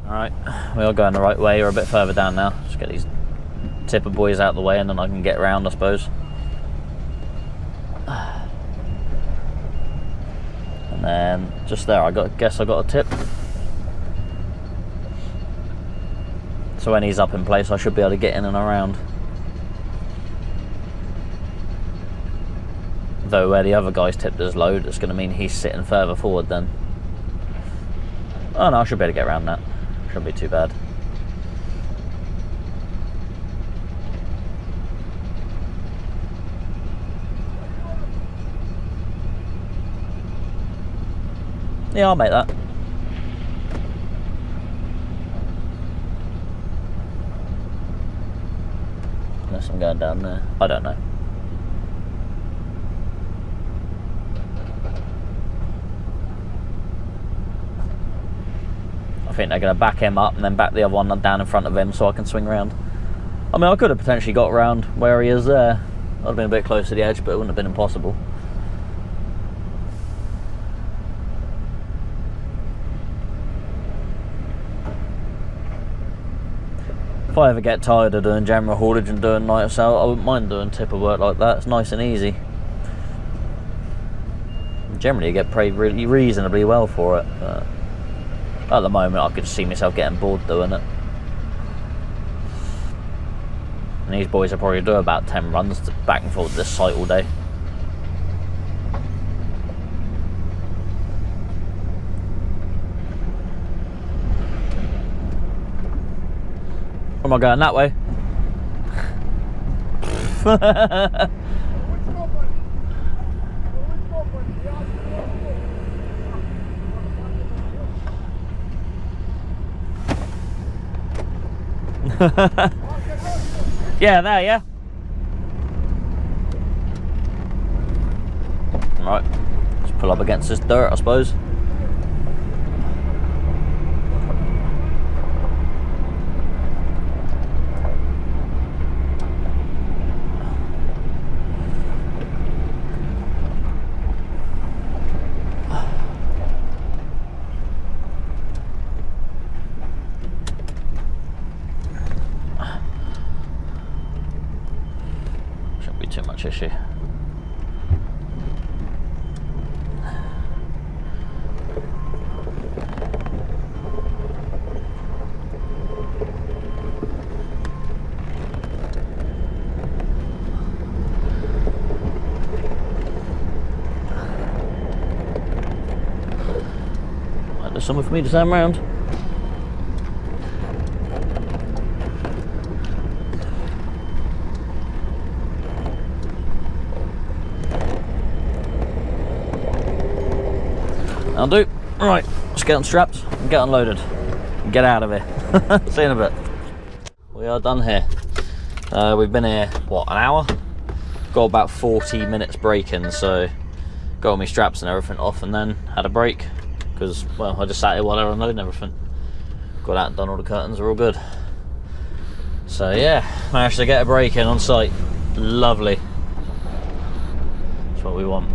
Alright, we are going the right way. We're a bit further down now. Just get these tipper boys out of the way and then I can get around, I suppose. And then just there I guess I got a tip. So when he's up in place I should be able to get in and around. Though where the other guy's tipped his load, it's going to mean he's sitting further forward then. Oh no, I should be able to get around that. Shouldn't be too bad. Yeah, I'll make that. Unless I'm going down there. I don't know. I think they're going to back him up and then back the other one down in front of him so I can swing around. I mean, I could have potentially got around where he is there. I'd have been a bit close to the edge, but it wouldn't have been impossible. If I ever get tired of doing general haulage and doing night out, I wouldn't mind doing tipper work like that. It's nice and easy. Generally you get paid really reasonably well for it, but at the moment I could see myself getting bored doing it. And these boys will probably do about 10 runs back and forth to this site all day. Am I going that way? Yeah, there, yeah. Right, just pull up against this dirt, I suppose. Shouldn't be too much issue. There's somewhere for me to turn around. I'll do. Right, let's get unstrapped and get unloaded and get out of here. See you in a bit. We are done here. We've been here, what, an hour? Got about 40 minutes break-in, so got all my straps and everything off and then had a break because, well, I just sat here while they were unloading everything. Got out and done all the curtains, are all good. So yeah, managed to get a break-in on site. Lovely. That's what we want.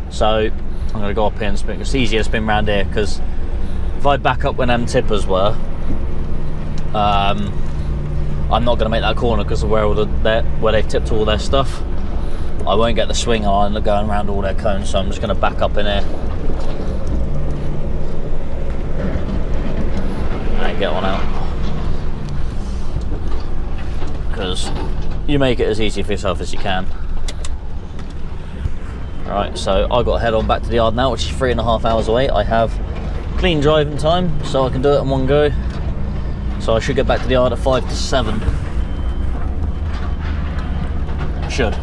So I'm going to go up here and spin. It's easier to spin around here because if I back up when them tippers were, I'm not going to make that corner because of where where they've tipped all their stuff. I won't get the swing on going around all their cones, so I'm just going to back up in here and get one out because you make it as easy for yourself as you can. Right, so I've got to head on back to the yard now, which is 3.5 hours away. I have clean driving time, so I can do it in one go. So I should get back to the yard at 5 to 7. Should.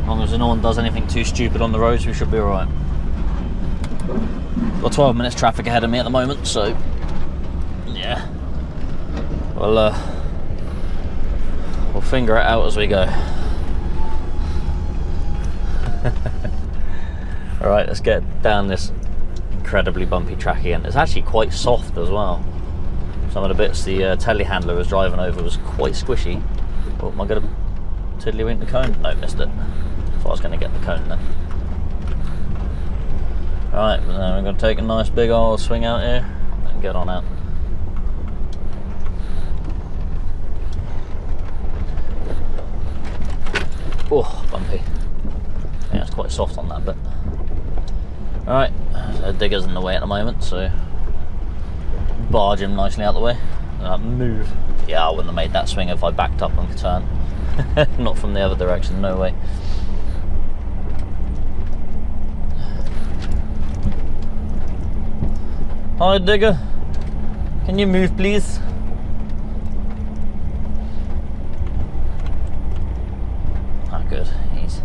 As long as no one does anything too stupid on the roads, we should be alright. Got 12 minutes traffic ahead of me at the moment, so yeah. We'll figure it out as we go. Alright, let's get down this incredibly bumpy track again. It's actually quite soft as well. Some of the bits the telehandler was driving over was quite squishy. Oh, am I going to tiddlywink the cone? No, missed it. Thought I was going to get the cone then. Alright, now we're going to take a nice big old swing out here and get on out. Oh, bumpy. Yeah, it's quite soft on that bit. Alright, so the digger's in the way at the moment, so barge him nicely out the way. Move. Yeah, I wouldn't have made that swing if I backed up and could turn. Not from the other direction, no way. Hi digger, can you move please? Ah, good, he's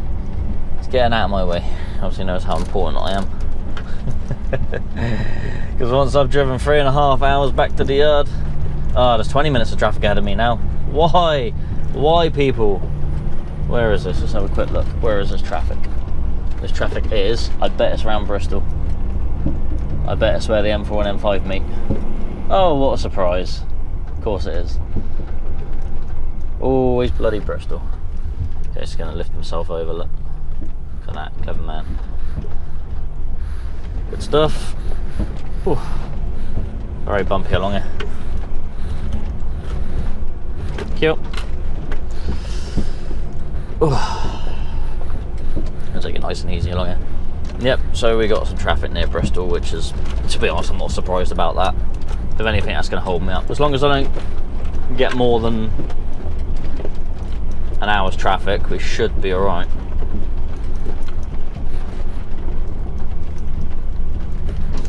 getting out of my way. Obviously knows how important I am. Because once I've driven 3.5 hours back to the yard, there's 20 minutes of traffic ahead of me now. Why? Why, people? Where is this? Let's have a quick look. Where is this traffic? This traffic is, I bet it's around Bristol. I bet it's where the M4 and M5 meet. Oh, what a surprise. Of course it is. Always bloody Bristol. Okay, he's going to lift himself over, look. Look at that, clever man. Good stuff. Ooh. Very bumpy along here. Cute. I'll take it nice and easy along here. Yep, so we got some traffic near Bristol, which is, to be honest, I'm not surprised about that. If anything, that's going to hold me up. As long as I don't get more than an hour's traffic, we should be alright.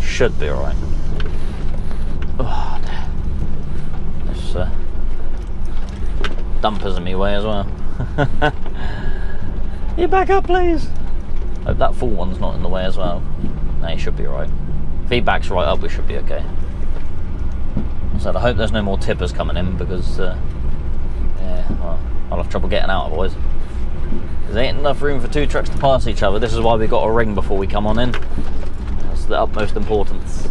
Should be alright. Oh, there's dumpers in my way as well. You back up, please. Hope that full one's not in the way as well. No, you should be alright. If he backs right up, we should be okay. So I hope there's no more tippers coming in, because yeah, well, I'll have trouble getting out otherwise. There ain't enough room for two trucks to pass each other. This is why we got a ring before we come on in. That's the utmost importance.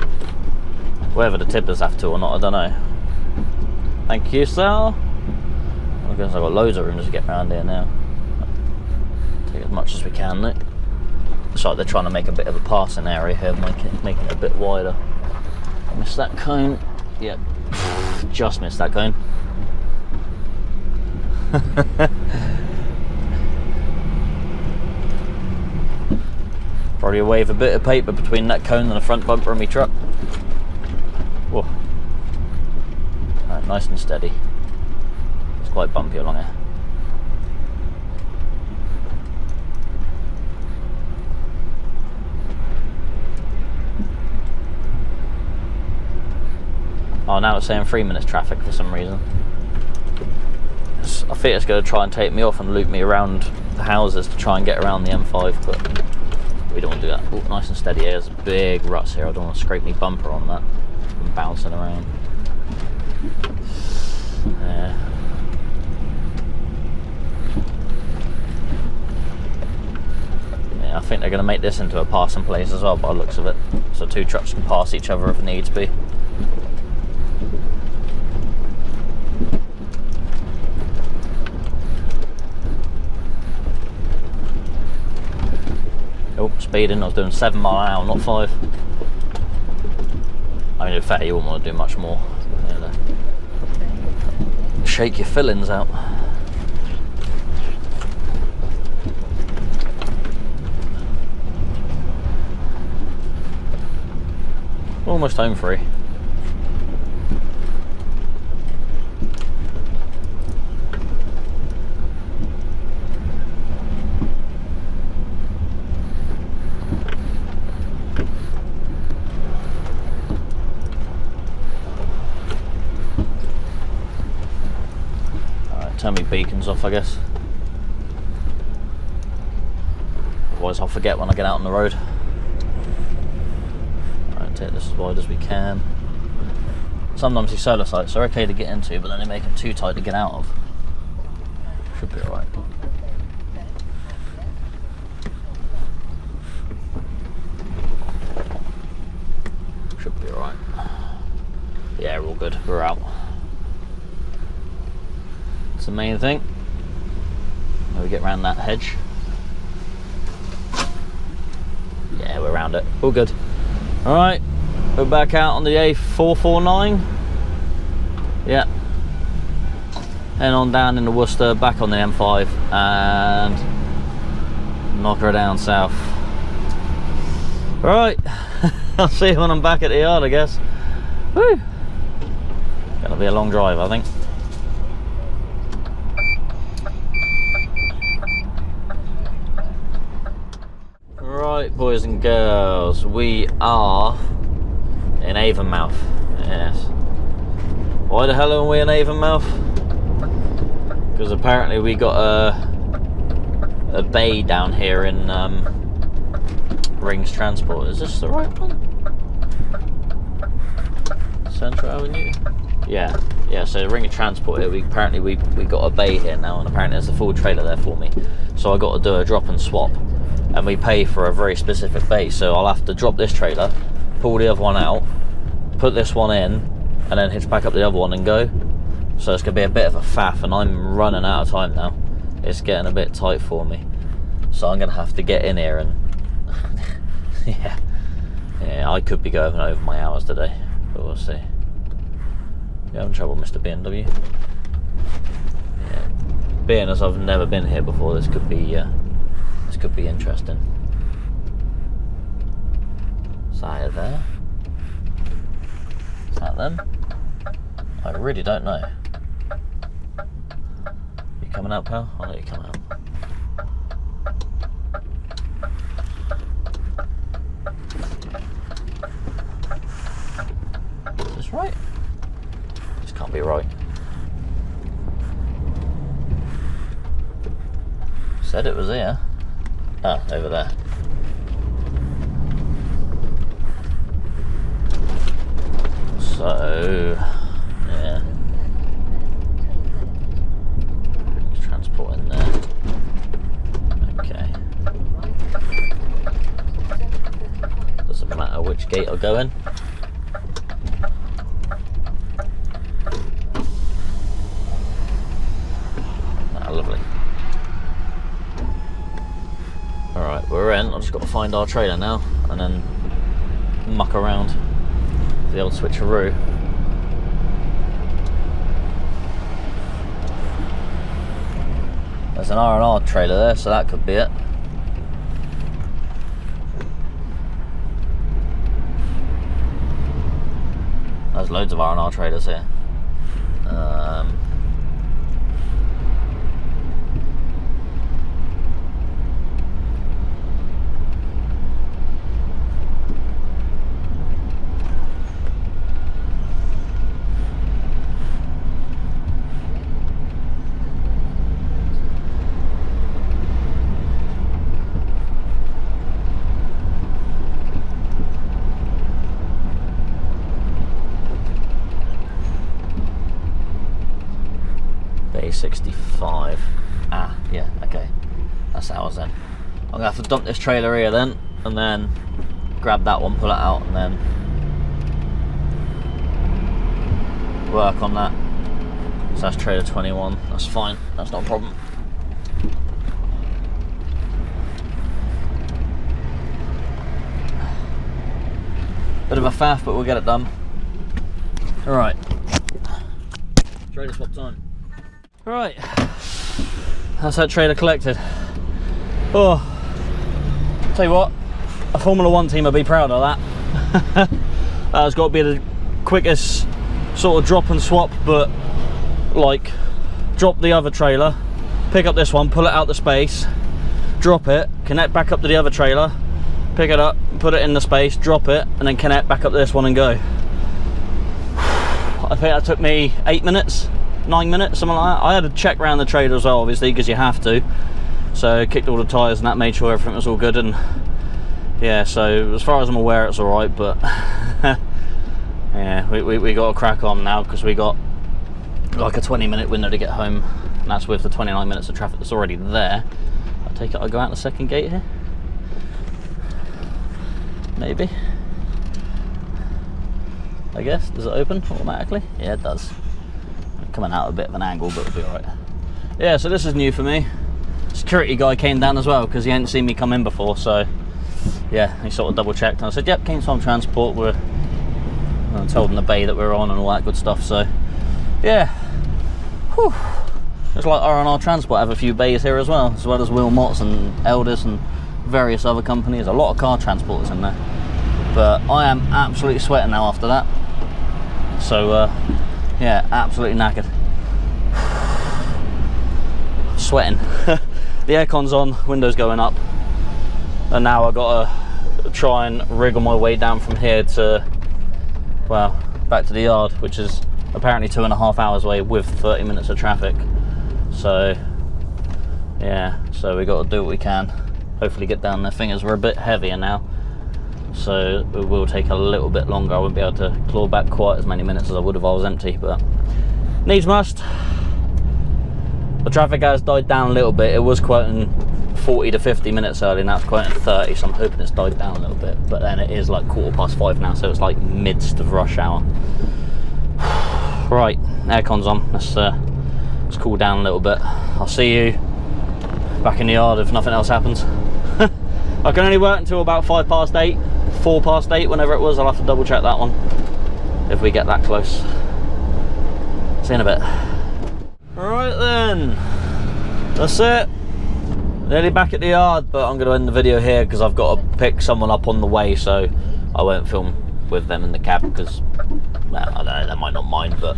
Whether the tippers have to or not, I don't know. Thank you, sir. I guess I've got loads of room to get around here now. Take as much as we can. Look. It's like they're trying to make a bit of a passing area here, making it a bit wider. Missed that cone. Yep, just missed that cone. Probably wave a bit of paper between that cone and the front bumper of my truck. Whoa. Right, nice and steady. It's quite bumpy along here. Oh, now it's saying 3 minutes traffic for some reason. I think it's going to try and take me off and loop me around the houses to try and get around the M5, but we don't want to do that. Ooh, nice and steady here. There's a big ruts here. I don't want to scrape me bumper on that. I'm bouncing around. Yeah. Yeah, I think they're going to make this into a passing place as well by the looks of it. So two trucks can pass each other if it needs be. Oh, speeding. I was doing 7 miles an hour, not 5. I mean, in fact, you wouldn't want to do much more. You know, shake your fillings out. Almost home free. Turn my beacons off, I guess. Otherwise I'll forget when I get out on the road. Alright, take this as wide as we can. Sometimes these solar sites are okay to get into, but then they make them too tight to get out of. Should be alright. Should be alright. Yeah, we're all good. We're out. That's the main thing. Now we get around that hedge. Yeah, we're around it. All good. Alright, we're back out on the A449. Yeah. Head on down into Worcester, back on the M5, and knock her down south. Alright, I'll see you when I'm back at the yard, I guess. Woo! Gonna be a long drive, I think. Right, boys and girls, we are in Avonmouth. Yes. Why the hell are we in Avonmouth? Because apparently we got a bay down here in Rings Transport. Is this the right one? Central Avenue? Yeah. Yeah, so Rings Transport here, we got a bay here now, and apparently there's a full trailer there for me. So I got to do a drop and swap. And we pay for a very specific base, so I'll have to drop this trailer, pull the other one out, put this one in, and then hitch back up the other one and go. So it's going to be a bit of a faff, and I'm running out of time now. It's getting a bit tight for me. So I'm going to have to get in here and... yeah, I could be going over my hours today, but we'll see. You having trouble, Mr. BMW? Yeah. Being as I've never been here before, this could be interesting. Is that there? Is that them? I really don't know. You coming out, pal? I'll let you come out. Is this right? This can't be right. Said it was here. Ah, over there. So, yeah. Let's transport in there. Okay. Doesn't matter which gate I'll go in. Ah, lovely. Alright, we're in. I've just got to find our trailer now and then muck around the old switcheroo. There's an R&R trailer there, so that could be it. There's loads of R&R trailers here. Bay 65. Ah, yeah, okay. That's ours then. I'm gonna have to dump this trailer here then, and then grab that one, pull it out, and then work on that. So that's trailer 21. That's fine. That's not a problem. Bit of a faff, but we'll get it done. Alright. Trailer swap time. Right, that's that trailer collected. Oh, tell you what, a Formula 1 team would be proud of that. That's got to be the quickest sort of drop and swap, but like drop the other trailer, pick up this one, pull it out the space, drop it, connect back up to the other trailer, pick it up, put it in the space, drop it, and then connect back up to this one and go. I think that took me 8 minutes. 9 minutes, something like that. I had to check around the trailer as well, obviously, because you have to. So kicked all the tyres and that, made sure everything was all good, and yeah, so as far as I'm aware it's alright, but yeah, we got to crack on now, because we got like a 20-minute window to get home, and that's with the 29 minutes of traffic that's already there. I take it I go out the second gate here? Maybe. I guess. Does it open automatically? Yeah, it does. Coming out a bit of an angle, but it'll be alright. Yeah, so this is new for me. Security guy came down as well, because he hadn't seen me come in before, so yeah, he sort of double checked, and I said, yep, came from transport, I told him the bay that we're on and all that good stuff, so yeah. Whew. Just like R&R Transport have a few bays here as well as Wilmots and Elders and various other companies. A lot of car transporters in there, but I am absolutely sweating now after that, so yeah, absolutely knackered. Sweating. The aircon's on, windows going up, and now I've got to try and wriggle my way down from here to, well, back to the yard, which is apparently 2.5 hours away with 30 minutes of traffic. So yeah, so we got to do what we can, hopefully get down there. Fingers were a bit heavier now, so it will take a little bit longer. I won't be able to claw back quite as many minutes as I would if I was empty, but needs must. The traffic has died down a little bit. It was quoting 40 to 50 minutes early, and that's quoting 30, so I'm hoping it's died down a little bit, but then it is like 5:15 now, so it's like midst of rush hour. Right, aircon's on. Let's cool down a little bit. I'll see you back in the yard if nothing else happens. I can only work until about 8:05, 8:04, whenever it was. I'll have to double check that one if we get that close. See you in a bit. Right then, that's it. Nearly back at the yard, but I'm going to end the video here because I've got to pick someone up on the way, so I won't film with them in the cab because, well, I don't know, they might not mind, but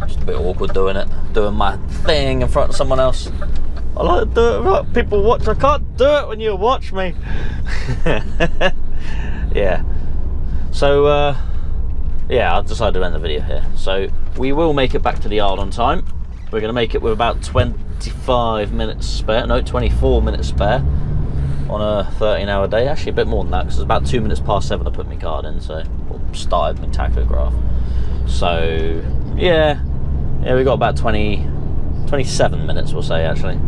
Just a bit awkward doing it, doing my thing in front of someone else. I like to do it right. People watch. I can't do it when you watch me. Yeah. So yeah, I've decided to end the video here. So we will make it back to the yard on time. We're going to make it with about 25 minutes spare. No, 24 minutes spare on a 13-hour day. Actually, a bit more than that, because it's about 2 minutes past 7 I put my card in. So started my tachograph. So yeah, we got about 27 minutes, we'll say, actually.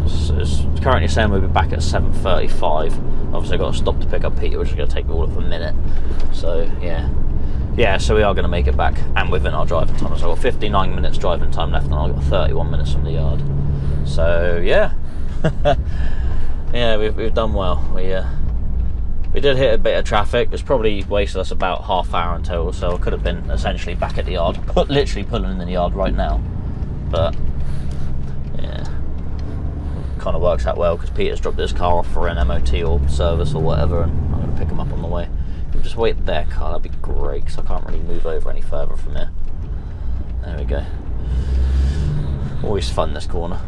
It's currently saying we'll be back at 7:35. Obviously I've got to stop to pick up Peter, which is going to take me all of a minute. So yeah, so we are going to make it back, and within our driving time. So I've got 59 minutes driving time left, and I've got 31 minutes from the yard. So yeah. Yeah, we've done well. We did hit a bit of traffic. It's probably wasted us about half hour in total, so I could have been essentially back at the yard, literally pulling in the yard right now. But yeah, kind of works out well, because Peter's dropped his car off for an MOT or service or whatever, and I'm going to pick him up on the way. If we just wait there, car, that'd be great, because I can't really move over any further from here. There we go. Always fun, this corner.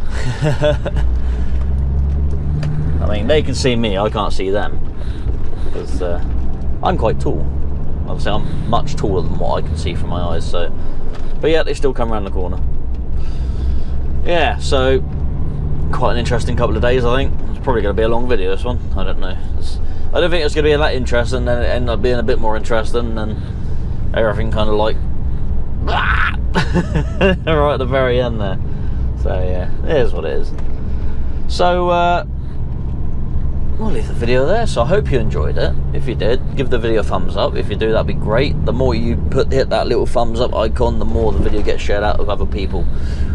I mean, they can see me, I can't see them, because I'm quite tall. Obviously I'm much taller than what I can see from my eyes, so, but yeah, they still come around the corner. Yeah, so quite an interesting couple of days, I think. It's probably going to be a long video, this one. I don't know. I don't think it's going to be that interesting, then it ended up being a bit more interesting, and everything kind of like right at the very end there. So yeah, it is what it is. So we'll leave the video there. So I hope you enjoyed it. If you did, give the video a thumbs up. If you do, that'd be great. The more you hit that little thumbs up icon, the more the video gets shared out with other people.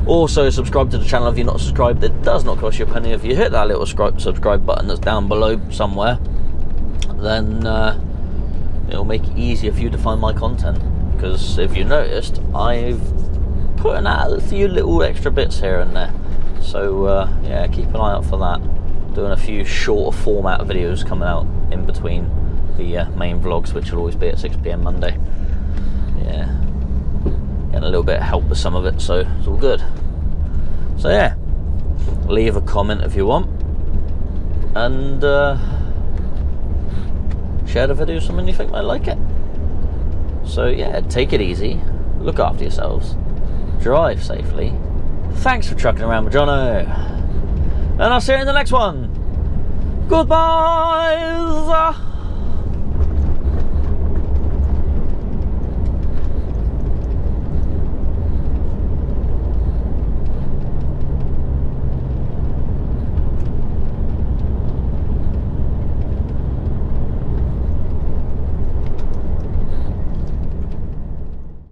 Also, subscribe to the channel if you're not subscribed. It does not cost you a penny. If you hit that little subscribe button that's down below somewhere, then it'll make it easier for you to find my content. Because if you noticed, I've put out a few little extra bits here and there. So yeah, keep an eye out for that. Doing a few shorter format videos coming out in between the main vlogs, which will always be at 6 PM Monday. Yeah, getting a little bit of help with some of it, so it's all good. So yeah, leave a comment if you want, and share the video with someone you think might like it. So yeah, take it easy, look after yourselves, drive safely. Thanks for trucking around with Jono, and I'll see you in the next one. Goodbye.